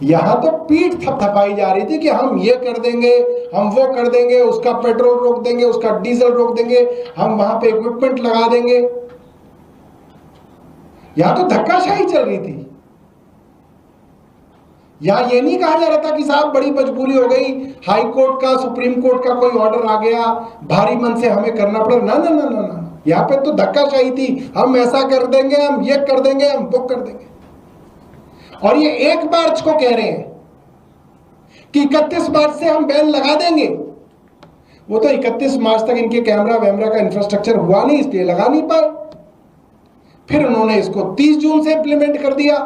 यहां तो पीठ थपथपाई जा रही थी कि हम ये कर देंगे, हम वो कर देंगे, उसका पेट्रोल रोक देंगे, उसका डीजल रोक देंगे, हम वहां पे इक्विपमेंट लगा देंगे। यहां तो धक्काशाही चल रही थी। यहां ये नहीं कहा जा रहा था कि साहब बड़ी मजबूरी हो गई, हाई कोर्ट का, सुप्रीम कोर्ट का कोई ऑर्डर आ गया, भारी मन से हमें करना पड़ा। ना ना ना ना ना, यहां पे तो धक्काशाही थी, हम ऐसा कर देंगे, हम ये कर देंगे, हम वो कर देंगे। और ये 1 मार्च को कह रहे हैं कि 31 मार्च से हम बैन लगा देंगे। वो तो 31 मार्च तक इनके कैमरा वैमरा का इंफ्रास्ट्रक्चर हुआ नहीं, इसलिए लगा नहीं पाए। फिर उन्होंने इसको 30 जून से इंप्लीमेंट कर दिया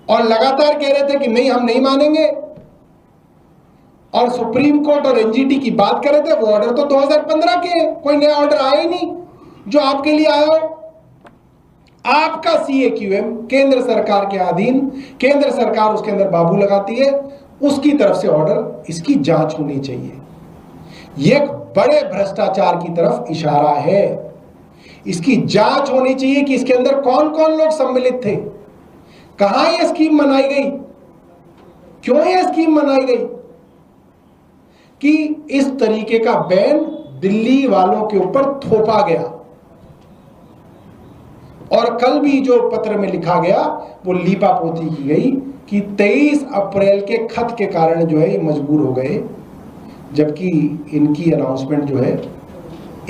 और लगातार कह रहे थे कि नहीं, हम नहीं मानेंगे। और सुप्रीम कोर्ट और एनजीटी की बात कर रहे थे, वो ऑर्डर तो 2015 के, कोई नया ऑर्डर आया ही नहीं जो आपके लिए आया हो। आपका सीएक्यूएम केंद्र सरकार के अधीन, केंद्र सरकार उसके अंदर बाबू लगाती है, उसकी तरफ से ऑर्डर, इसकी जांच होनी चाहिए। यह एक बड़े भ्रष्टाचार की तरफ इशारा है। इसकी जांच होनी चाहिए कि इसके अंदर कौन कौन लोग सम्मिलित थे, कहां यह स्कीम बनाई गई, क्यों यह स्कीम बनाई गई कि इस तरीके का बैन दिल्ली वालों के ऊपर थोपा गया। और कल भी जो पत्र में लिखा गया वो लीपापोती की गई कि 23 अप्रैल के खत के कारण जो है ये मजबूर हो गए, जबकि इनकी अनाउंसमेंट जो है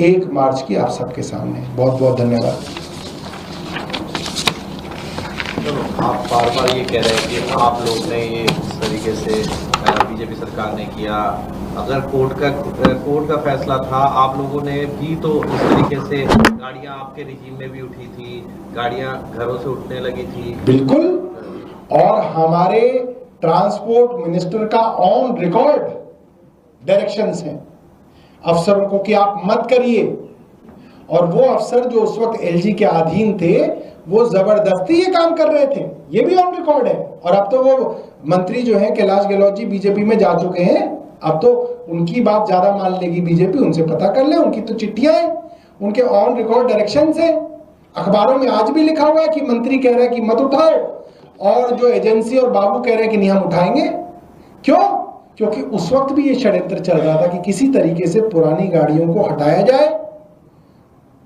1 मार्च की आप सबके सामने। बहुत बहुत धन्यवाद। तो आप बार बार ये कह रहे हैं कि आप लोग ने ये इस तरीके से बीजेपी सरकार ने किया, अगर कोर्ट का फैसला था, आप लोगों ने भी तो इस तरीके से गाड़ियां आपके रिजीम में भी उठी थी, गाड़ियां घरों से उठने लगी थी। बिल्कुल, और हमारे ट्रांसपोर्ट मिनिस्टर का ऑन रिकॉर्ड डायरेक्शंस हैं अफसरों को कि आप मत करिए। और वो अफसर जो उस वक्त एलजी के अधीन थे, वो जबरदस्ती ये काम कर रहे थे, ये भी ऑन रिकॉर्ड है। और अब तो वो मंत्री जो हैं कैलाश गहलोत जी बीजेपी में जा चुके हैं, अब तो उनकी बात ज्यादा मान लेगी बीजेपी, उनसे पता कर ले, उनकी तो चिट्ठियां हैं, उनके ऑन रिकॉर्ड डायरेक्शंस हैं। अखबारों में आज भी लिखा हुआ है कि मंत्री कह रहा है कि मत उठाओ, और जो एजेंसी और बाबू कह रहे हैं कि नहीं हम उठाएंगे। क्यों? क्योंकि उस वक्त भी ये षड्यंत्र चल रहा था कि किसी तरीके से पुरानी गाड़ियों को हटाया जाए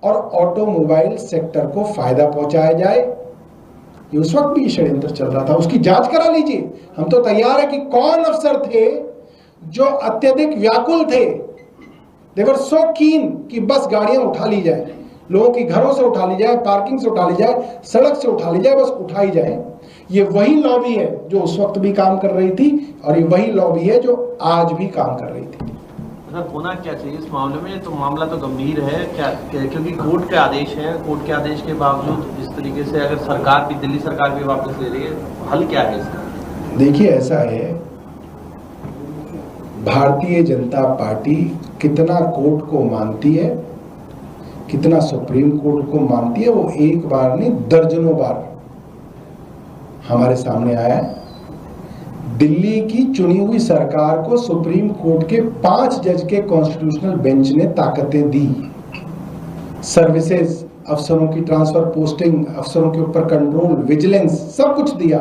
और ऑटोमोबाइल सेक्टर को फायदा पहुंचाया जाए। ये उस वक्त भी षड्यंत्र चल रहा था, उसकी जांच करा लीजिए। हम तो तैयार है कि कौन अफसर थे जो अत्यधिक व्याकुल थे, दे वर सो कीन कि बस गाड़ियां उठा ली जाए, लोगों की घरों से उठा ली जाए, पार्किंग से उठा ली जाए, सड़क से उठा ली जाए, बस उठाई जाए। ये वही लॉबी है जो उस वक्त भी काम कर रही थी और ये वही लॉबी है जो आज भी काम कर रही थी। सर, होना क्या चाहिए इस मामले में? तो मामला तो गंभीर है क्या, क्योंकि कोर्ट के आदेश हैं, कोर्ट के आदेश के बावजूद इस तरीके से अगर सरकार भी, दिल्ली सरकार भी वापस ले रही है, हल क्या है इसका? देखिए, ऐसा है, भारतीय जनता पार्टी कितना कोर्ट को मानती है, कितना सुप्रीम कोर्ट को मानती है, वो एक बार नहीं दर्जनों बार हमारे सामने आया है। दिल्ली की चुनी हुई सरकार को सुप्रीम कोर्ट के 5 जज के कॉन्स्टिट्यूशनल बेंच ने ताकतें दी, सर्विसेज, अफसरों की ट्रांसफर पोस्टिंग, अफसरों के ऊपर कंट्रोल, विजिलेंस, सब कुछ दिया।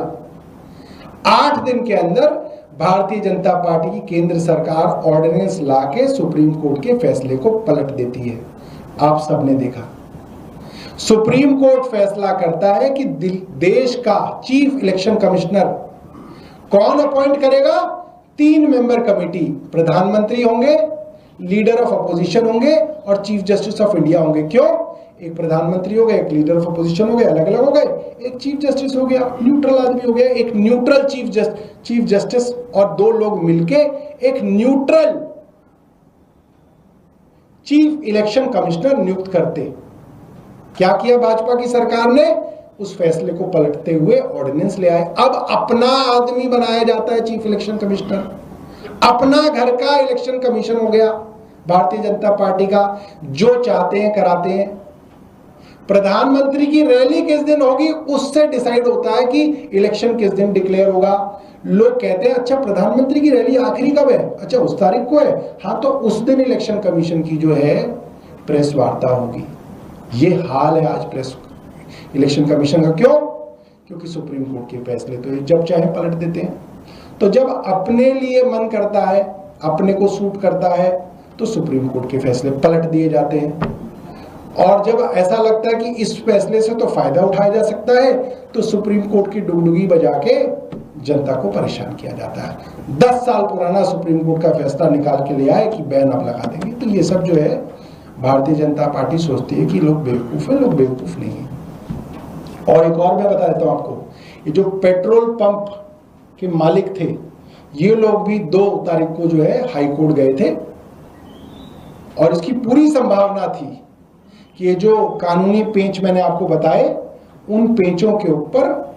8 दिन के अंदर भारतीय जनता पार्टी की केंद्र सरकार ऑर्डिनेंस लाके सुप्रीम कोर्ट के फैसले को पलट देती है। आप सबने देखा, सुप्रीम कोर्ट फैसला करता है कि देश का चीफ इलेक्शन कमिश्नर कौन अपॉइंट करेगा? 3 मेंबर कमेटी, प्रधानमंत्री होंगे, लीडर ऑफ अपोजिशन होंगे और चीफ जस्टिस ऑफ इंडिया होंगे। क्यों? एक प्रधानमंत्री हो गए, एक लीडर ऑफ अपोजिशन हो गए, अलग अलग हो गए, एक चीफ जस्टिस हो गया, न्यूट्रल आदमी हो गया, एक न्यूट्रल चीफ जस्टिस और 2 लोग मिलके एक न्यूट्रल चीफ इलेक्शन कमिश्नर नियुक्त करते। क्या किया भाजपा की सरकार ने? उस फैसले को पलटते हुए ऑर्डिनेंस ले आए। अब अपना आदमी बनाया जाता है चीफ इलेक्शन कमिश्नर, अपना घर का इलेक्शन कमीशन हो गया भारतीय जनता पार्टी का, जो चाहते हैं कराते हैं। प्रधानमंत्री की रैली किस दिन होगी उससे डिसाइड होता है कि इलेक्शन किस दिन डिक्लेयर होगा। लोग कहते हैं अच्छा प्रधानमंत्री की रैली आखिरी कब है? अच्छा उस तारीख को है, हाँ तो उस दिन इलेक्शन कमीशन की जो है प्रेस वार्ता होगी। ये हाल है आज प्रेस इलेक्शन कमीशन का। क्यों? क्योंकि सुप्रीम कोर्ट के फैसले तो ये जब चाहे पलट देते हैं। तो जब अपने लिए मन करता है, अपने को सूट करता है, तो सुप्रीम कोर्ट के फैसले पलट दिए जाते हैं। और जब ऐसा लगता है कि इस फैसले से तो फायदा उठाया जा सकता है, तो सुप्रीम कोर्ट की डुगडुगी बजा के जनता को परेशान किया जाता है। 10 साल पुराना सुप्रीम कोर्ट का फैसला निकाल के ले आए कि बैन अब लगा देंगे। तो ये सब जो है, भारतीय जनता पार्टी सोचती है कि लोग बेवकूफ है, लोग बेवकूफ नहीं है। और एक और मैं बता देता हूं आपको, ये जो पेट्रोल पंप के मालिक थे, ये लोग भी 2 तारीख को जो है हाई कोर्ट गए थे, और इसकी पूरी संभावना थी कि ये जो कानूनी पेंच मैंने आपको बताए, उन पेंचों के ऊपर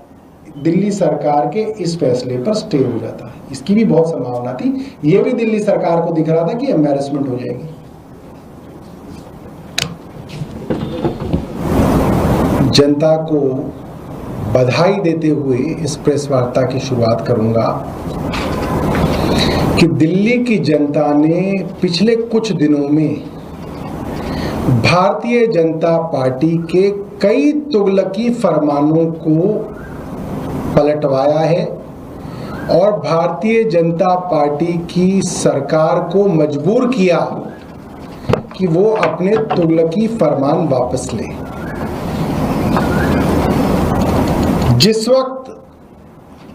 दिल्ली सरकार के इस फैसले पर स्टे हो जाता है। इसकी भी बहुत संभावना थी। ये भी दिल्ली सरकार को दिख रहा था कि एम्बैरेसमेंट हो जाएगी। जनता को बधाई देते हुए इस प्रेस वार्ता की शुरुआत करूंगा कि दिल्ली की जनता ने पिछले कुछ दिनों में भारतीय जनता पार्टी के कई तुगलकी फरमानों को पलटवाया है और भारतीय जनता पार्टी की सरकार को मजबूर किया कि वो अपने तुगलकी फरमान वापस ले। जिस वक्त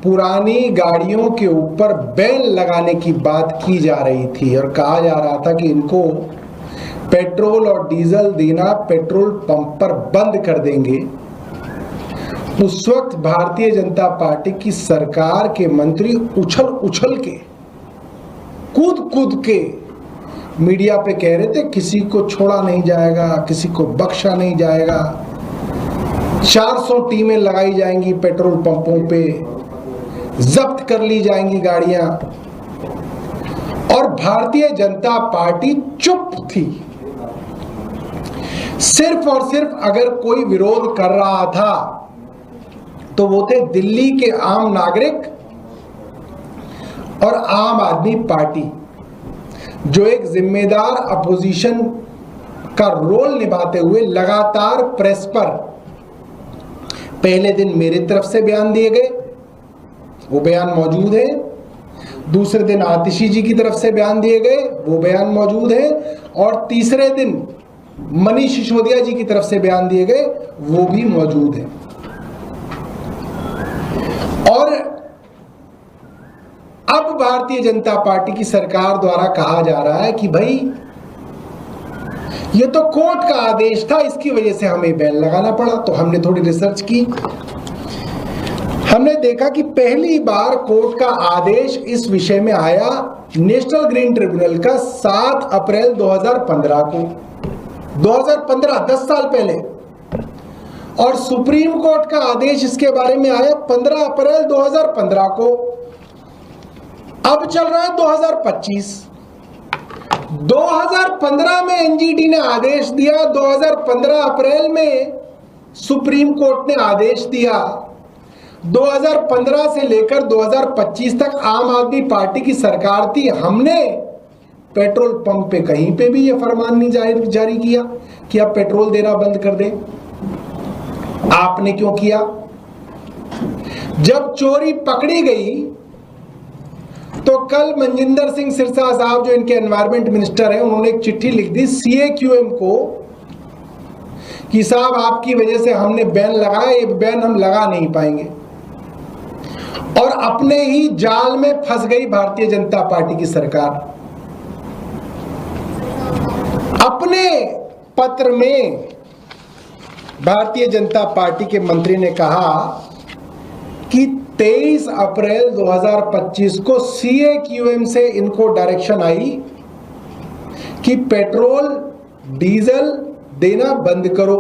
पुरानी गाड़ियों के ऊपर बैन लगाने की बात की जा रही थी और कहा जा रहा था कि इनको पेट्रोल और डीजल देना पेट्रोल पंप पर बंद कर देंगे, उस वक्त भारतीय जनता पार्टी की सरकार के मंत्री उछल उछल के, कूद कूद के मीडिया पे कह रहे थे किसी को छोड़ा नहीं जाएगा, किसी को बख्शा नहीं जाएगा, 400 टीमें लगाई जाएंगी पेट्रोल पंपों पे, जब्त कर ली जाएंगी गाड़ियां। और भारतीय जनता पार्टी चुप थी। सिर्फ और सिर्फ अगर कोई विरोध कर रहा था तो वो थे दिल्ली के आम नागरिक और आम आदमी पार्टी, जो एक जिम्मेदार अपोजिशन का रोल निभाते हुए लगातार प्रेस पर पहले दिन मेरी तरफ से बयान दिए गए, वो बयान मौजूद है। दूसरे दिन आतिशी जी की तरफ से बयान दिए गए, वो बयान मौजूद है। और तीसरे दिन मनीष सिसोदिया जी की तरफ से बयान दिए गए, वो भी मौजूद है। और अब भारतीय जनता पार्टी की सरकार द्वारा कहा जा रहा है कि भाई ये तो कोर्ट का आदेश था, इसकी वजह से हमें बैन लगाना पड़ा। तो हमने थोड़ी रिसर्च की, हमने देखा कि पहली बार कोर्ट का आदेश इस विषय में आया नेशनल ग्रीन ट्रिब्यूनल का 7 अप्रैल 2015 को, 2015, 10 साल पहले। और सुप्रीम कोर्ट का आदेश इसके बारे में आया 15 अप्रैल 2015 को। अब चल रहा है 2025। 2015 में एनजीटी ने आदेश दिया, 2015 अप्रैल में सुप्रीम कोर्ट ने आदेश दिया। 2015 से लेकर 2025 तक आम आदमी पार्टी की सरकार थी। हमने पेट्रोल पंप पे कहीं पे भी यह फरमान नहीं जारी किया कि आप पेट्रोल देना बंद कर दें। आपने क्यों किया? जब चोरी पकड़ी गई तो कल मनजिंदर सिंह सिरसा साहब, जो इनके एनवायरमेंट मिनिस्टर हैं, उन्होंने एक चिट्ठी लिख दी CAQM को कि साहब आपकी वजह से हमने बैन लगाया, ये बैन हम लगा नहीं पाएंगे। और अपने ही जाल में फंस गई भारतीय जनता पार्टी की सरकार। अपने पत्र में भारतीय जनता पार्टी के मंत्री ने कहा कि 23 अप्रैल 2025 को CAQM से इनको डायरेक्शन आई कि पेट्रोल डीजल देना बंद करो,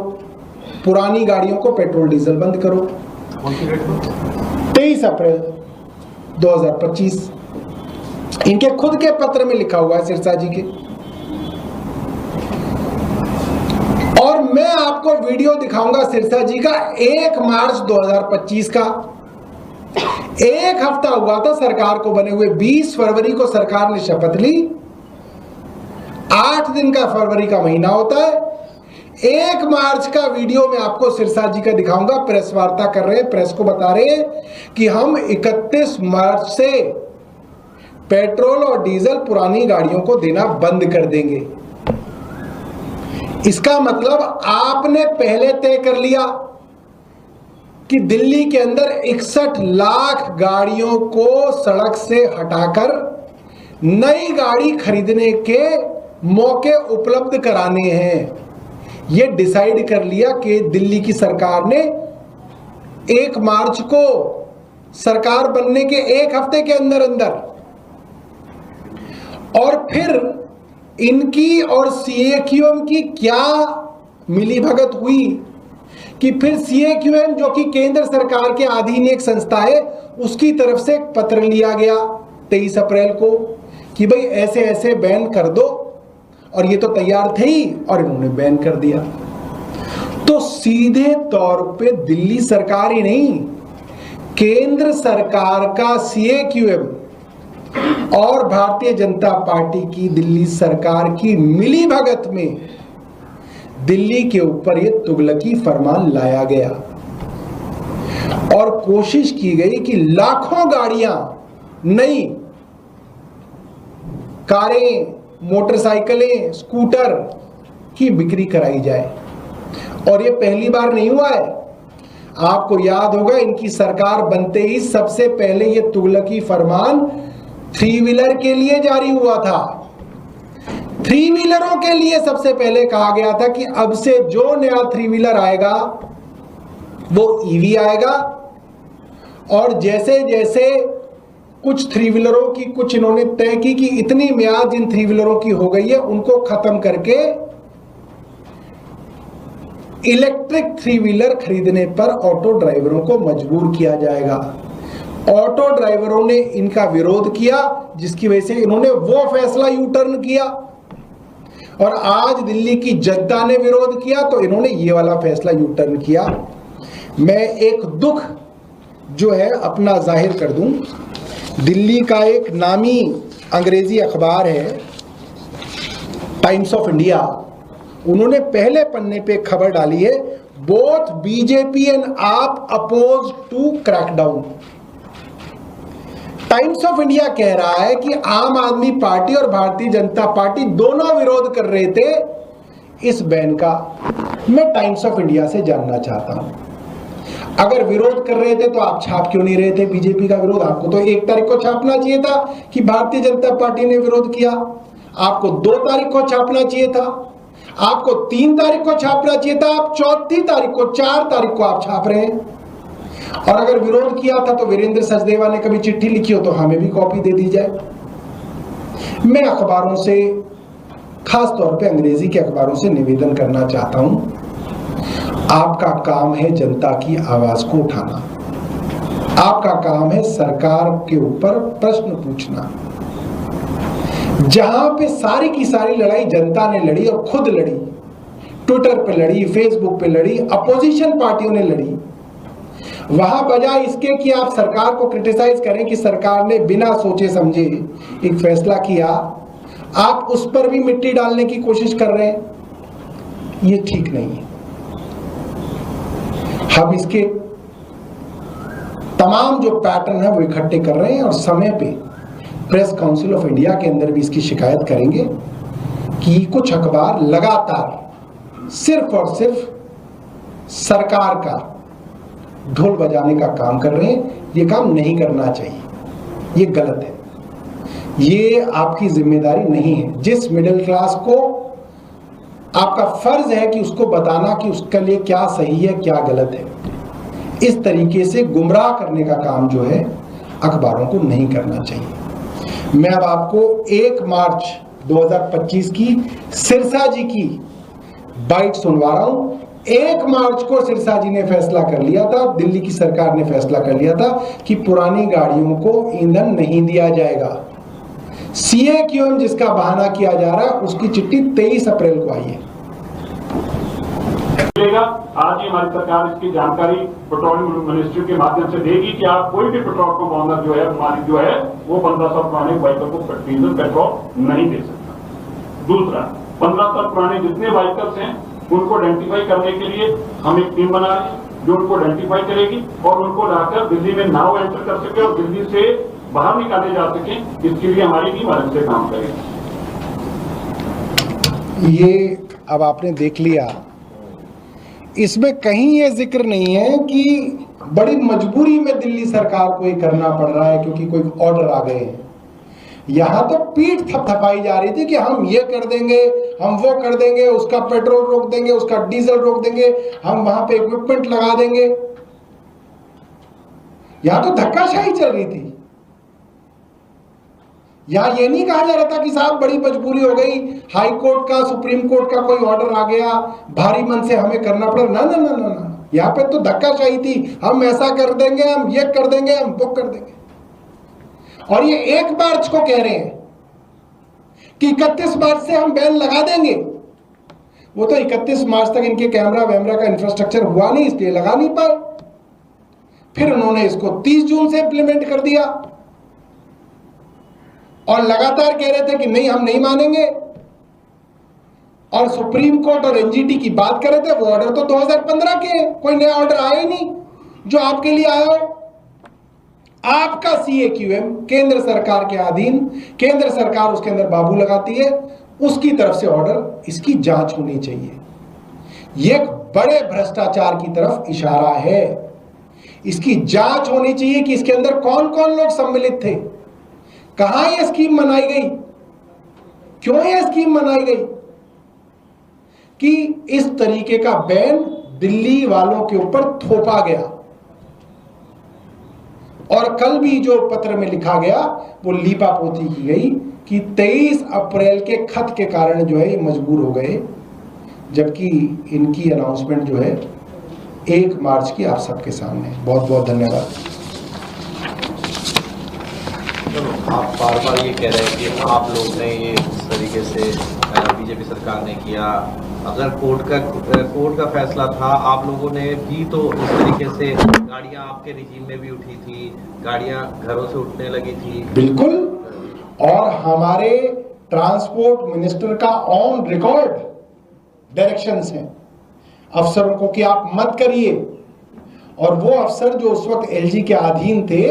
पुरानी गाड़ियों को पेट्रोल डीजल बंद करो। 23 अप्रैल 2025 इनके खुद के पत्र में लिखा हुआ है, सिरसा जी के। और मैं आपको वीडियो दिखाऊंगा सिरसा जी का 1 मार्च 2025 का। एक हफ्ता हुआ था सरकार को बने हुए, 20 फरवरी को सरकार ने शपथ ली। 8 दिन का फरवरी का महीना होता है। 1 मार्च का वीडियो मैं आपको सिरसा जी का दिखाऊंगा। प्रेस वार्ता कर रहे हैं, प्रेस को बता रहे हैं कि हम 31 मार्च से पेट्रोल और डीजल पुरानी गाड़ियों को देना बंद कर देंगे। इसका मतलब आपने पहले तय कर लिया कि दिल्ली के अंदर 61 लाख गाड़ियों को सड़क से हटाकर नई गाड़ी खरीदने के मौके उपलब्ध कराने हैं। यह डिसाइड कर लिया कि दिल्ली की सरकार ने 1 मार्च को सरकार बनने के 1 हफ्ते के अंदर अंदर, और फिर इनकी और सीएक्यूएम की क्या मिलीभगत हुई कि फिर सीएक्यूएम जो कि केंद्र सरकार के अधीन एक संस्था है, उसकी तरफ से एक पत्र लिया गया 23 अप्रैल को कि भाई ऐसे ऐसे बैन कर दो, और ये तो तैयार थे ही और इन्होंने बैन कर दिया। तो सीधे तौर पे दिल्ली सरकार ही नहीं, केंद्र सरकार का सीएक्यूएम और भारतीय जनता पार्टी की दिल्ली सरकार की मिलीभगत में दिल्ली के ऊपर यह तुगलकी फरमान लाया गया और कोशिश की गई कि लाखों गाड़ियां, नई कारें, मोटरसाइकिलें, स्कूटर की बिक्री कराई जाए। और ये पहली बार नहीं हुआ है। आपको याद होगा, इनकी सरकार बनते ही सबसे पहले ये तुगलकी फरमान 3 व्हीलर के लिए जारी हुआ था। 3 व्हीलरों के लिए सबसे पहले कहा गया था कि अब से जो नया 3 व्हीलर आएगा वो ईवी आएगा, और जैसे जैसे कुछ 3 व्हीलरों की कुछ इन्होंने तय की कि इतनी म्याद इन 3 व्हीलरों की हो गई है, उनको खत्म करके इलेक्ट्रिक 3 व्हीलर खरीदने पर ऑटो ड्राइवरों को मजबूर किया जाएगा। ऑटो ड्राइवरों ने इनका विरोध किया, जिसकी वजह से इन्होंने वो फैसला यू टर्न किया, और आज दिल्ली की जनता ने विरोध किया तो इन्होंने ये वाला फैसला यू टर्न किया। मैं एक दुख जो है अपना जाहिर कर दूं। दिल्ली का एक नामी अंग्रेजी अखबार है टाइम्स ऑफ इंडिया, उन्होंने पहले पन्ने पे खबर डाली है, both BJP and AAP oppose to crackdown. Times of India कह रहा है कि आम आदमी पार्टी और भारतीय जनता पार्टी दोनों विरोध कर रहे थे इस बैन का। मैं टाइम्स ऑफ इंडिया से जानना चाहता हूं, अगर विरोध कर रहे थे तो आप छाप क्यों नहीं रहे थे बीजेपी का विरोध? आपको तो 1 तारीख को छापना चाहिए था कि भारतीय जनता पार्टी ने विरोध किया। आपको 2 तारीख को छापना चाहिए था, आपको 3 तारीख को छापना चाहिए था, आप 4 तारीख को 4 तारीख को आप छाप रहे हैं। और अगर विरोध किया था तो वीरेंद्र सचदेवा ने कभी चिट्ठी लिखी हो तो हमें भी कॉपी दे दी जाए। मैं अखबारों से, खास तौर पे अंग्रेजी के अखबारों से निवेदन करना चाहता हूं, आपका काम है जनता की आवाज को उठाना, आपका काम है सरकार के ऊपर प्रश्न पूछना। जहां पे सारी की सारी लड़ाई जनता ने लड़ी और खुद लड़ी, ट्विटर पे लड़ी, फेसबुक पे लड़ी, अपोजिशन पार्टियों ने लड़ी, वहां बजाय इसके कि आप सरकार को क्रिटिसाइज करें कि सरकार ने बिना सोचे समझे एक फैसला किया, आप उस पर भी मिट्टी डालने की कोशिश कर रहे हैं। ये ठीक नहीं है। हम इसके तमाम जो पैटर्न है वो इकट्ठे कर रहे हैं और समय पे प्रेस काउंसिल ऑफ इंडिया के अंदर भी इसकी शिकायत करेंगे कि कुछ अखबार लगातार सिर्फ और सिर्फ सरकार का ढोल बजाने का काम कर रहे हैं। ये काम नहीं करना चाहिए, ये गलत है, ये आपकी जिम्मेदारी नहीं है। जिस मिडिल क्लास को आपका फर्ज है कि उसको बताना कि उसके लिए क्या सही है क्या गलत है, इस तरीके से गुमराह करने का काम जो है अखबारों को नहीं करना चाहिए। मैं अब आपको 1 मार्च 2025 की सिरसा जी की बाइट सुनवा रहा हूं। 1 मार्च को सिरसा जी ने फैसला कर लिया था, दिल्ली की सरकार ने फैसला कर लिया था कि पुरानी गाड़ियों को ईंधन नहीं दिया जाएगा। सीएक्यूएम जिसका बहाना किया जा रहा है उसकी चिट्ठी 23 अप्रैल को आई है। आज ही हमारी सरकार इसकी जानकारी पेट्रोलियम मिनिस्ट्री के माध्यम से देगी कि आप कोई भी पेट्रोल पंप ओनर जो है, मालिक जो है, वो 1500 पुराने व्हीकल को डीजल पेट्रोल नहीं दे सकता। दूसरा, 1500 पुराने जितने व्हीकल्स हैं उनको आइडेंटिफाई करने के लिए हम एक टीम बना रहे हैं जो उनको आइडेंटिफाई करेगी और उनको लाकर दिल्ली में नाव एंटर कर सके और दिल्ली से बाहर निकाले जा सके, इसके लिए हमारी टीम अलग से काम करेगी। ये अब आपने देख लिया, इसमें कहीं ये जिक्र नहीं है कि बड़ी मजबूरी में दिल्ली सरकार को ये करना पड़ रहा है क्योंकि कोई ऑर्डर आ गए हैं। यहां तो पीठ थपथपाई जा रही थी कि हम ये कर देंगे, हम वो कर देंगे, उसका पेट्रोल रोक देंगे, उसका डीजल रोक देंगे, हम वहां पे इक्विपमेंट लगा देंगे। यहां तो धक्काशाही चल रही थी। यहां ये नहीं कहा जा रहा था कि साहब बड़ी मजबूरी हो गई, हाई कोर्ट का, सुप्रीम कोर्ट का कोई ऑर्डर आ गया, भारी मन से हमें करना पड़ा। ना ना ना ना ना, यहां पे तो धक्काशाही थी, हम ऐसा कर देंगे, हम ये कर देंगे, हम वो कर देंगे। और ये 1 मार्च को कह रहे हैं कि 31 मार्च से हम बैन लगा देंगे। वो तो 31 मार्च तक इनके कैमरा वैमरा का इंफ्रास्ट्रक्चर हुआ नहीं, इसलिए लगा नहीं पाए। फिर उन्होंने इसको 30 जून से इंप्लीमेंट कर दिया और लगातार कह रहे थे कि नहीं, हम नहीं मानेंगे। और सुप्रीम कोर्ट और एनजीटी की बात कर रहे थे, वो ऑर्डर तो 2015 के हैं, कोई नया ऑर्डर आया ही नहीं जो आपके लिए आया हो। आपका CAQM केंद्र सरकार के अधीन, केंद्र सरकार उसके अंदर बाबू लगाती है, उसकी तरफ से ऑर्डर, इसकी जांच होनी चाहिए। यह एक बड़े भ्रष्टाचार की तरफ इशारा है। इसकी जांच होनी चाहिए कि इसके अंदर कौन कौन लोग सम्मिलित थे, कहां यह स्कीम बनाई गई, क्यों यह स्कीम बनाई गई कि इस तरीके का बैन दिल्ली वालों के ऊपर थोपा गया। और कल भी जो पत्र में लिखा गया वो लीपापोती की गई कि 23 अप्रैल के खत के कारण जो है ये मजबूर हो गए, जबकि इनकी अनाउंसमेंट जो है 1 मार्च की आप सबके सामने। बहुत बहुत धन्यवाद। आप बार बार ये कह रहे हैं कि आप लोग ने ये इस तरीके से बीजेपी सरकार ने किया। अगर कोर्ट का फैसला था, आप लोगों ने भी तो इस तरीके से, गाड़ियां आपके रिजीम में भी उठी थी, गाड़ियां घरों से उठने लगी थी। बिल्कुल। और हमारे ट्रांसपोर्ट मिनिस्टर का ऑन रिकॉर्ड डायरेक्शंस हैं अफसरों को कि आप मत करिए। और वो अफसर जो उस वक्त LG के अधीन थे,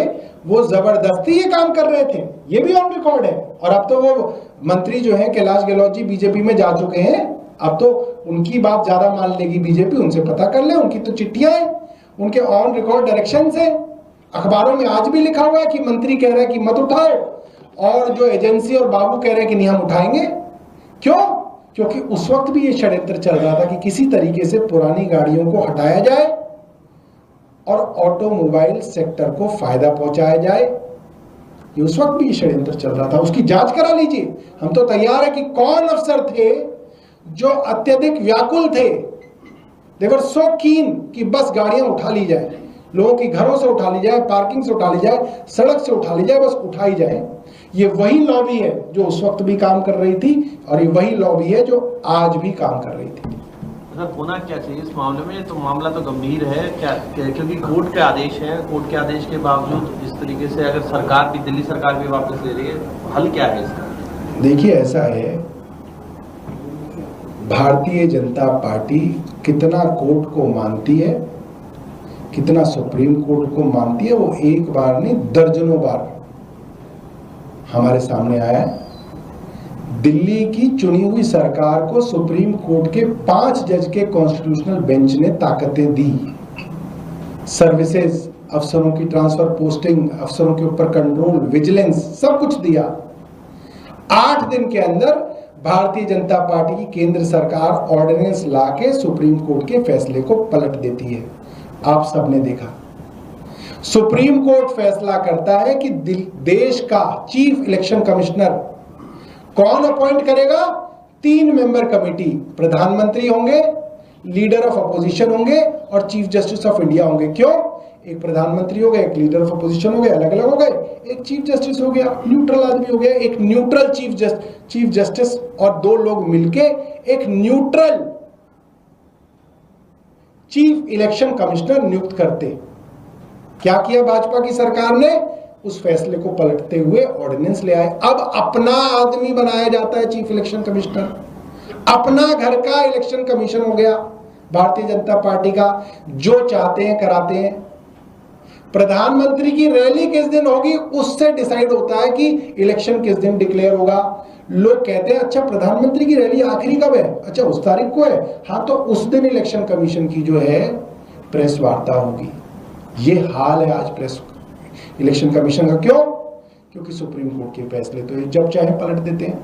वो जबरदस्ती ये काम कर रहे थे, ये भी ऑन रिकॉर्ड है। और अब तो वो मंत्री जो हैं कैलाश गहलोत जी बीजेपी में जा चुके हैं, अब तो उनकी बात ज्यादा मान लेगी बीजेपी, उनसे पता कर ले, उनकी तो चिट्ठियां हैं, उनके ऑन रिकॉर्ड डायरेक्शंस हैं। अखबारों में आज भी लिखा हुआ है कि मंत्री कह रहे हैं कि मत उठाओ, और जो एजेंसी और बाबू कह रहे हैं कि नहीं हम उठाएंगे। क्यों? क्योंकि उस वक्त भी ये षड्यंत्र चल रहा था कि किसी तरीके से पुरानी गाड़ियों को हटाया जाए और ऑटोमोबाइल सेक्टर को फायदा पहुंचाया जाए। ये उस वक्त भी षड्यंत्र चल रहा था, उसकी जांच करा लीजिए। हम तो तैयार है कि कौन अफसर थे जो अत्यधिक व्याकुल थे, दे वर सो कीन कि बस गाड़ियां उठा ली जाए, लोगों की घरों से उठा ली जाए, पार्किंग से उठा ली जाए, सड़क से उठा ली जाए, बस उठाई जाए। ये वही लॉबी है जो उस वक्त भी काम कर रही थी और ये वही लॉबी है जो आज भी काम कर रही थी। सर, होना क्या चाहिए इस मामले में? तो मामला तो गंभीर है क्या, क्योंकि कोर्ट के आदेश हैं, कोर्ट के आदेश के बावजूद इस तरीके से अगर सरकार भी, दिल्ली सरकार भी वापस ले रही है, हल क्या है इसका? देखिए, ऐसा है, भारतीय जनता पार्टी कितना कोर्ट को मानती है, कितना सुप्रीम कोर्ट को मानती है, वो एक बार नहीं दर्जनों बार हमारे सामने आया है। दिल्ली की चुनी हुई सरकार को सुप्रीम कोर्ट के 5 जज के कॉन्स्टिट्यूशनल बेंच ने ताकतें दी, सर्विसेज, अफसरों की ट्रांसफर पोस्टिंग, अफसरों के ऊपर कंट्रोल, विजिलेंस, सब कुछ दिया। 8 दिन के अंदर भारतीय जनता पार्टी की केंद्र सरकार ऑर्डिनेंस लाके सुप्रीम कोर्ट के फैसले को पलट देती है। आप सबने देखा, सुप्रीम कोर्ट फैसला करता है कि देश का चीफ इलेक्शन कमिश्नर कौन अपॉइंट करेगा? 3 मेंबर कमेटी, प्रधानमंत्री होंगे, लीडर ऑफ अपोजिशन होंगे और चीफ जस्टिस ऑफ इंडिया होंगे। क्यों? एक प्रधानमंत्री हो गए, एक लीडर ऑफ अपोजिशन हो गए, अलग अलग हो गए, एक चीफ जस्टिस हो गया, न्यूट्रल आदमी हो गया, एक न्यूट्रल चीफ जस्टिस और 2 लोग मिलके एक न्यूट्रल चीफ इलेक्शन कमिश्नर नियुक्त करते। क्या किया भाजपा की सरकार ने? उस फैसले को पलटते हुए ऑर्डिनेंस ले आए। अब अपना आदमी बनाया जाता है चीफ इलेक्शन कमिश्नर, अपना घर का इलेक्शन कमीशन हो गया भारतीय जनता पार्टी का, जो चाहते हैं कराते हैं। प्रधानमंत्री की रैली किस दिन होगी उससे डिसाइड होता है कि इलेक्शन किस दिन डिक्लेयर होगा। लोग कहते हैं अच्छा प्रधानमंत्री की रैली आखिरी कब है, अच्छा उस तारीख को है, हाँ तो उस दिन इलेक्शन कमीशन की जो है प्रेस वार्ता होगी। ये हाल है आज प्रेस इलेक्शन कमीशन का। क्यों? क्योंकि सुप्रीम कोर्ट के फैसले तो जब चाहे पलट देते हैं।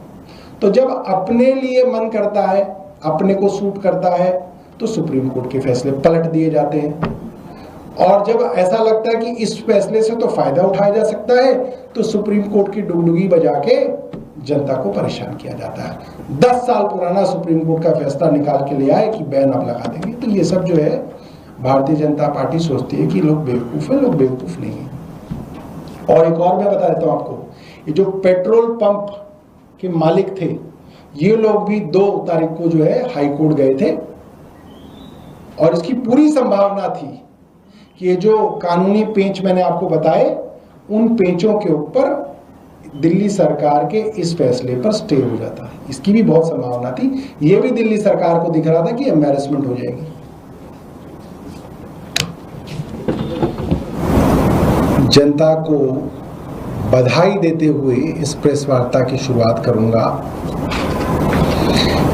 तो जब अपने लिए मन करता है, अपने को सूट करता है, तो सुप्रीम कोर्ट के फैसले पलट दिए जाते हैं। और जब ऐसा लगता है कि इस फैसले से तो फायदा उठाया जा सकता है, तो सुप्रीम कोर्ट की डुगडुगी बजा के जनता को परेशान किया जाता है। 10 साल पुराना सुप्रीम कोर्ट का फैसला निकाल के ले आए कि बैन अब लगा देंगे। तो ये सब जो है भारतीय जनता पार्टी सोचती है कि लोग बेवकूफ हैं, लोग बेवकूफ नहीं है। और एक और मैं बता देता हूं आपको, ये जो पेट्रोल पंप के मालिक थे, ये लोग भी 2 तारीख को जो है हाई कोर्ट गए थे, और इसकी पूरी संभावना थी कि ये जो कानूनी पेंच मैंने आपको बताए, उन पेंचों के ऊपर दिल्ली सरकार के इस फैसले पर स्टे हो जाता है। इसकी भी बहुत संभावना थी। ये भी दिल्ली सरकार को दिख रहा था कि एम्बैरेसमेंट हो जाएगी। जनता को बधाई देते हुए इस प्रेस वार्ता की शुरुआत करूंगा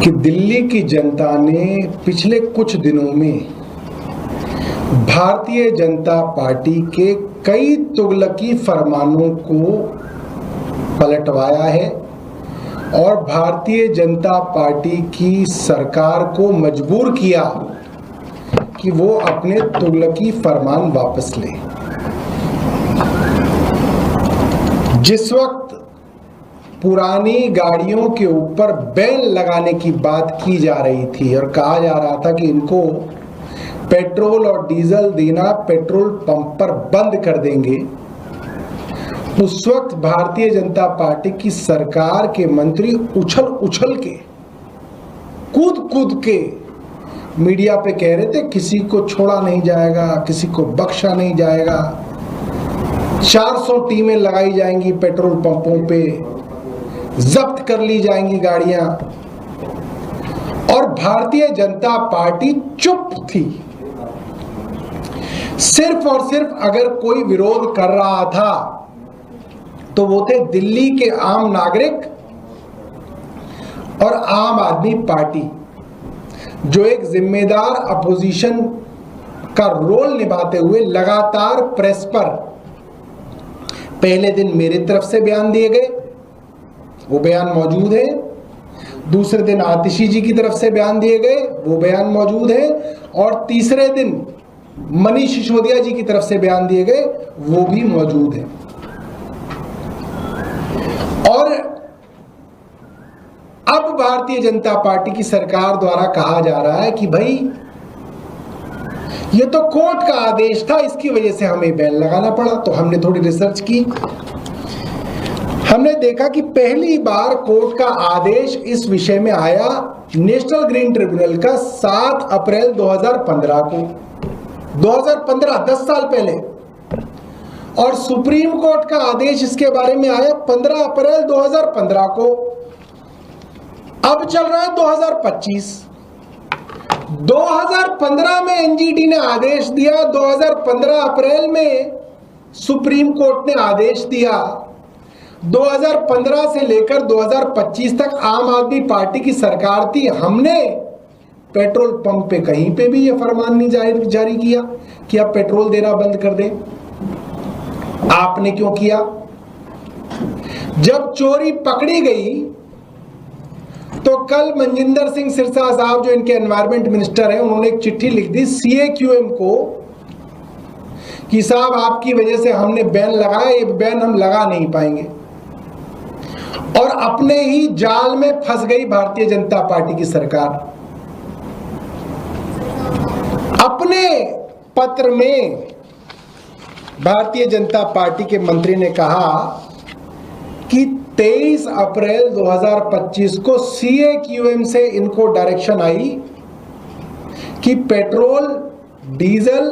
कि दिल्ली की जनता ने पिछले कुछ दिनों में भारतीय जनता पार्टी के कई तुगलकी फरमानों को पलटवाया है और भारतीय जनता पार्टी की सरकार को मजबूर किया कि वो अपने तुगलकी फरमान वापस ले। जिस वक्त पुरानी गाड़ियों के ऊपर बैन लगाने की बात की जा रही थी और कहा जा रहा था कि इनको पेट्रोल और डीजल देना पेट्रोल पंप पर बंद कर देंगे, उस वक्त भारतीय जनता पार्टी की सरकार के मंत्री उछल उछल के, कूद कूद के मीडिया पे कह रहे थे किसी को छोड़ा नहीं जाएगा, किसी को बख्शा नहीं जाएगा, 400 टीमें लगाई जाएंगी पेट्रोल पंपों पे, जब्त कर ली जाएंगी गाड़ियां। और भारतीय जनता पार्टी चुप थी। सिर्फ और सिर्फ अगर कोई विरोध कर रहा था तो वो थे दिल्ली के आम नागरिक और आम आदमी पार्टी, जो एक जिम्मेदार अपोजिशन का रोल निभाते हुए लगातार प्रेस पर पहले दिन मेरे तरफ से बयान दिए गए, वो बयान मौजूद है। दूसरे दिन आतिशी जी की तरफ से बयान दिए गए, वो बयान मौजूद है। और तीसरे दिन मनीष सिसोदिया जी की तरफ से बयान दिए गए, वो भी मौजूद है। और अब भारतीय जनता पार्टी की सरकार द्वारा कहा जा रहा है कि भाई ये तो कोर्ट का आदेश था, इसकी वजह से हमें बैन लगाना पड़ा। तो हमने थोड़ी रिसर्च की, हमने देखा कि पहली बार कोर्ट का आदेश इस विषय में आया नेशनल ग्रीन ट्रिब्यूनल का 7 अप्रैल 2015 को, 2015, 10 साल पहले। और सुप्रीम कोर्ट का आदेश इसके बारे में आया 15 अप्रैल 2015 को। अब चल रहा है 2025। 2015 में एनजीटी ने आदेश दिया, 2015 अप्रैल में सुप्रीम कोर्ट ने आदेश दिया। 2015 से लेकर 2025 तक आम आदमी पार्टी की सरकार थी। हमने पेट्रोल पंप पे कहीं पे भी यह फरमान नहीं जारी किया कि आप पेट्रोल देना बंद कर दें। आपने क्यों किया? जब चोरी पकड़ी गई तो कल मनजिंदर सिंह सिरसा साहब, जो इनके एनवायरमेंट मिनिस्टर हैं, उन्होंने एक चिट्ठी लिख दी CAQM को कि साहब आपकी वजह से हमने बैन लगाया, ये बैन हम लगा नहीं पाएंगे। और अपने ही जाल में फंस गई भारतीय जनता पार्टी की सरकार। अपने पत्र में भारतीय जनता पार्टी के मंत्री ने कहा कि 23 अप्रैल 2025 को CAQM से इनको डायरेक्शन आई कि पेट्रोल डीजल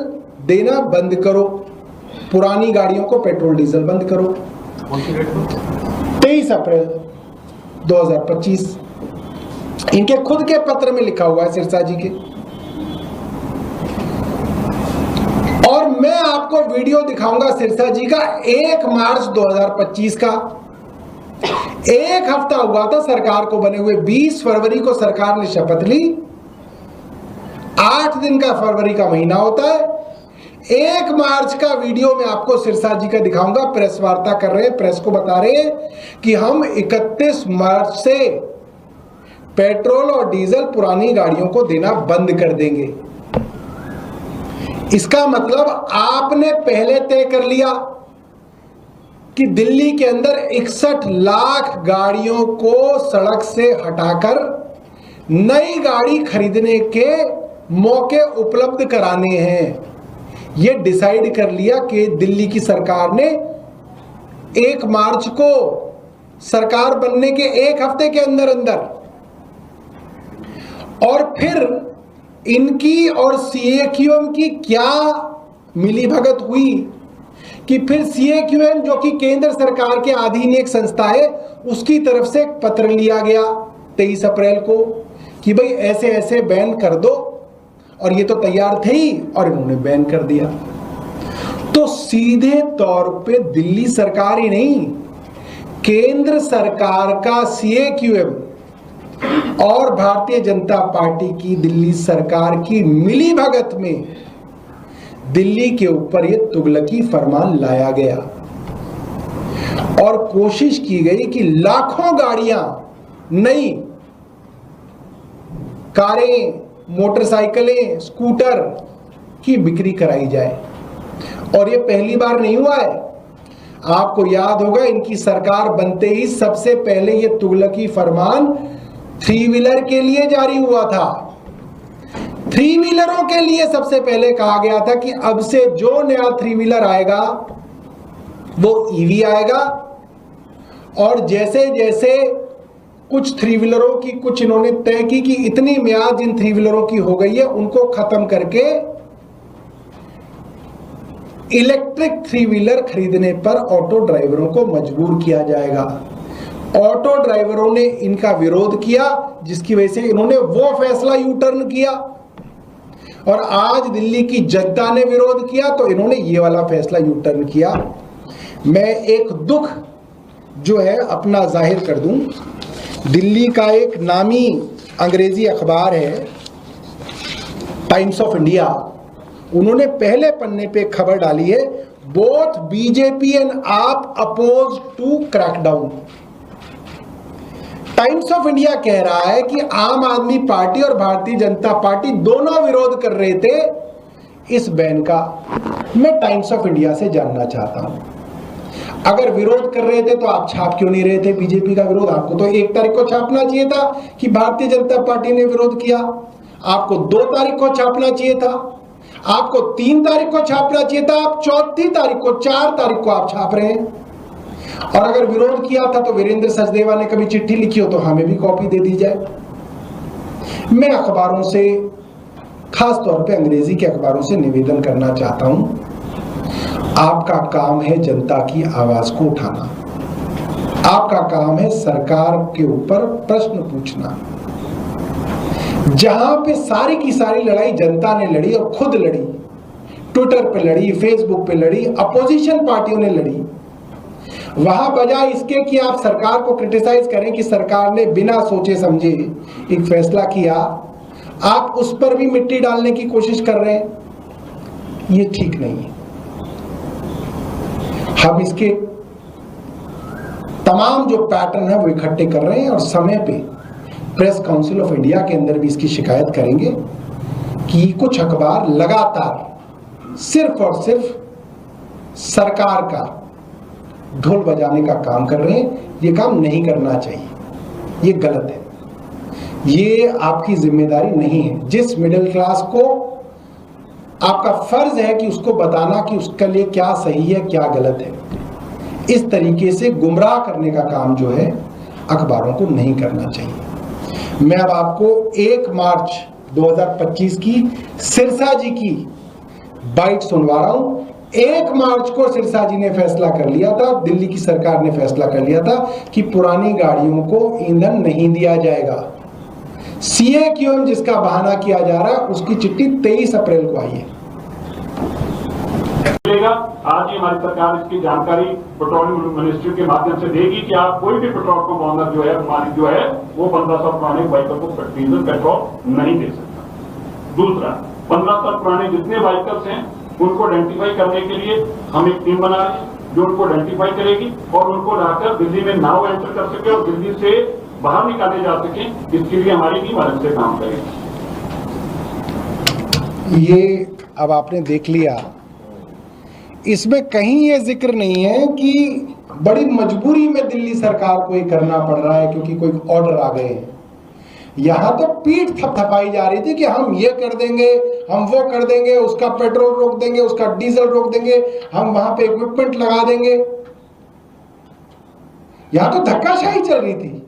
देना बंद करो, पुरानी गाड़ियों को पेट्रोल डीजल बंद करो। 23 अप्रैल 2025। इनके खुद के पत्र में लिखा हुआ है सिरसा जी के। और मैं आपको वीडियो दिखाऊंगा सिरसा जी का 1 मार्च 2025 का। एक हफ्ता हुआ था सरकार को बने हुए, 20 फरवरी को सरकार ने शपथ ली, 8 दिन का फरवरी का महीना होता है। 1 मार्च का वीडियो मैं आपको सिरसा जी का दिखाऊंगा। प्रेस वार्ता कर रहे हैं, प्रेस को बता रहे हैं कि हम 31 मार्च से पेट्रोल और डीजल पुरानी गाड़ियों को देना बंद कर देंगे। इसका मतलब आपने पहले तय कर लिया कि दिल्ली के अंदर 61 लाख गाड़ियों को सड़क से हटाकर नई गाड़ी खरीदने के मौके उपलब्ध कराने हैं। यह डिसाइड कर लिया कि दिल्ली की सरकार ने 1 मार्च को सरकार बनने के 1 हफ्ते के अंदर अंदर। और फिर इनकी और सीएक्यूएम की क्या मिलीभगत हुई कि फिर सीएक्यूएम, जो कि केंद्र सरकार के अधीन एक संस्था है, उसकी तरफ से एक पत्र लिया गया 23 अप्रैल को कि भाई ऐसे ऐसे बैन कर दो, और ये तो तैयार थे ही और इन्होंने बैन कर दिया। तो सीधे तौर पे दिल्ली सरकार ही नहीं, केंद्र सरकार का सीएक्यूएम और भारतीय जनता पार्टी की दिल्ली सरकार की मिलीभगत में दिल्ली के ऊपर यह तुगलकी फरमान लाया गया और कोशिश की गई कि लाखों गाड़ियां, नई कारें, मोटरसाइकिलें, स्कूटर की बिक्री कराई जाए। और यह पहली बार नहीं हुआ है। आपको याद होगा, इनकी सरकार बनते ही सबसे पहले यह तुगलकी फरमान 3 व्हीलर के लिए जारी हुआ था। 3 व्हीलरों के लिए सबसे पहले कहा गया था कि अब से जो नया 3 व्हीलर आएगा वो ईवी आएगा, और जैसे जैसे कुछ 3 व्हीलरों की कुछ इन्होंने तय की कि इतनी म्याद इन 3 व्हीलरों की हो गई है, उनको खत्म करके इलेक्ट्रिक 3 व्हीलर खरीदने पर ऑटो ड्राइवरों को मजबूर किया जाएगा। ऑटो ड्राइवरों ने इनका विरोध किया, जिसकी वजह से इन्होंने वो फैसला यू टर्न किया, और आज दिल्ली की जनता ने विरोध किया तो इन्होंने ये वाला फैसला यू टर्न किया। मैं एक दुख जो है अपना जाहिर कर दूं। दिल्ली का एक नामी अंग्रेजी अखबार है टाइम्स ऑफ इंडिया, उन्होंने पहले पन्ने पे खबर डाली है, both BJP and AAP oppose to crackdown. Times of India कह रहा है कि आम आदमी पार्टी और भारतीय जनता पार्टी दोनों विरोध कर रहे थे इस बैन का। मैं टाइम्स ऑफ इंडिया से जानना चाहता हूं, अगर विरोध कर रहे थे तो आप छाप क्यों नहीं रहे थे बीजेपी का विरोध? आपको तो 1 तारीख को छापना चाहिए था कि भारतीय जनता पार्टी ने विरोध किया। आपको 2 तारीख को छापना चाहिए था, आपको 3 तारीख को छापना चाहिए था, आप 4 तारीख को 4 तारीख को आप छाप रहे हैं। और अगर विरोध किया था तो वीरेंद्र सचदेवा ने कभी चिट्ठी लिखी हो तो हमें भी कॉपी दे दी जाए। मैं अखबारों से, खास तौर पे अंग्रेजी के अखबारों से निवेदन करना चाहता हूं, आपका काम है जनता की आवाज को उठाना, आपका काम है सरकार के ऊपर प्रश्न पूछना। जहां पे सारी की सारी लड़ाई जनता ने लड़ी और खुद लड़ी, ट्विटर पे लड़ी, फेसबुक पे लड़ी, अपोजिशन पार्टियों ने लड़ी, वहां बजाय इसके कि आप सरकार को क्रिटिसाइज करें कि सरकार ने बिना सोचे समझे एक फैसला किया, आप उस पर भी मिट्टी डालने की कोशिश कर रहे हैं। ये ठीक नहीं है। हम इसके तमाम जो पैटर्न है वो इकट्ठे कर रहे हैं और समय पे प्रेस काउंसिल ऑफ इंडिया के अंदर भी इसकी शिकायत करेंगे कि कुछ अखबार लगातार सिर्फ और सिर्फ सरकार का ढोल बजाने का काम कर रहे हैं। ये काम नहीं करना चाहिए, ये गलत है, ये आपकी जिम्मेदारी नहीं है। जिस मिडिल क्लास को आपका फर्ज है कि उसको बताना कि उसके लिए क्या सही है क्या गलत है, इस तरीके से गुमराह करने का काम जो है अखबारों को नहीं करना चाहिए। मैं अब आपको 1 मार्च 2025 की सिरसा जी की बाइट सुनवा रहा हूं। 1 मार्च को सिरसा जी ने फैसला कर लिया था, दिल्ली की सरकार ने फैसला कर लिया था कि पुरानी गाड़ियों को ईंधन नहीं दिया जाएगा। CAQM जिसका बहाना किया जा रहा है उसकी चिट्ठी 23 अप्रैल को आई है। आज ही हमारी सरकार इसकी जानकारी पेट्रोलियम मिनिस्ट्री के माध्यम से देगी कि आप कोई भी पेट्रोल पंप ऑनर जो है, मालिक जो है, वो 1500 पुराने व्हीकल को डीजल पेट्रोल नहीं दे सकता। दूसरा, 15 साल पुराने जितने व्हीकल्स हैं उनको आइडेंटिफाई करने के लिए हम एक टीम बना रहे हैं जो उनको आइडेंटिफाई करेगी और उनको लाकर दिल्ली में नाव एंटर कर सके और दिल्ली से बाहर निकाले जा सके। इसके लिए हमारी टीम अलग से काम करेगी। ये अब आपने देख लिया, इसमें कहीं ये जिक्र नहीं है कि बड़ी मजबूरी में दिल्ली सरकार को ये करना पड़ रहा है क्योंकि कोई ऑर्डर आ गए हैं। यहां तो पीठ थपथपाई जा रही थी कि हम ये कर देंगे, हम वो कर देंगे, उसका पेट्रोल रोक देंगे, उसका डीजल रोक देंगे, हम वहां पे इक्विपमेंट लगा देंगे। यहां तो धक्काशाही चल रही थी।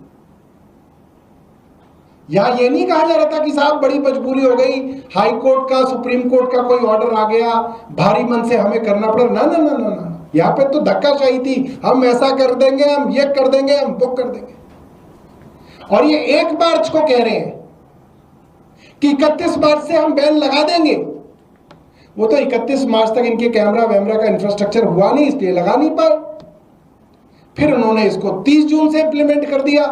यहां ये नहीं कहा जा रहा था कि साहब बड़ी मजबूरी हो गई, हाई कोर्ट का, सुप्रीम कोर्ट का कोई ऑर्डर आ गया, भारी मन से हमें करना पड़ा। ना ना ना ना ना, यहां पे तो धक्काशाही थी, हम ऐसा कर देंगे, हम ये कर देंगे, हम वो कर देंगे। और ये 1 मार्च को कह रहे हैं कि 31 मार्च से हम बैन लगा देंगे। वो तो 31 मार्च तक इनके कैमरा वैमरा का इंफ्रास्ट्रक्चर हुआ नहीं, इसलिए लगा नहीं पाए। फिर उन्होंने इसको 30 जून से इंप्लीमेंट कर दिया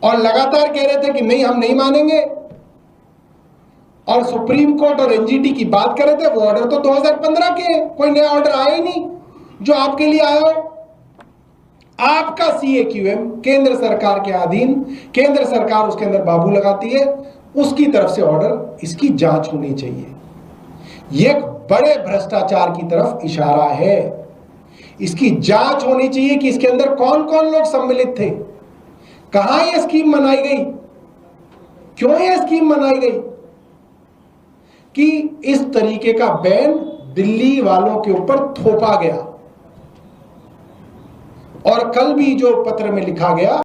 और लगातार कह रहे थे कि नहीं, हम नहीं मानेंगे। और सुप्रीम कोर्ट और एनजीटी की बात कर रहे थे, वो ऑर्डर तो 2015 के, कोई नया ऑर्डर आया ही नहीं जो आपके लिए आया हो। आपका CAQM केंद्र सरकार के अधीन, केंद्र सरकार उसके अंदर बाबू लगाती है, उसकी तरफ से ऑर्डर, इसकी जांच होनी चाहिए। यह एक बड़े भ्रष्टाचार की तरफ इशारा है। इसकी जांच होनी चाहिए कि इसके अंदर कौन कौन लोग सम्मिलित थे, कहां यह स्कीम बनाई गई, क्यों यह स्कीम बनाई गई कि इस तरीके का बैन दिल्ली वालों के ऊपर थोपा गया। और कल भी जो पत्र में लिखा गया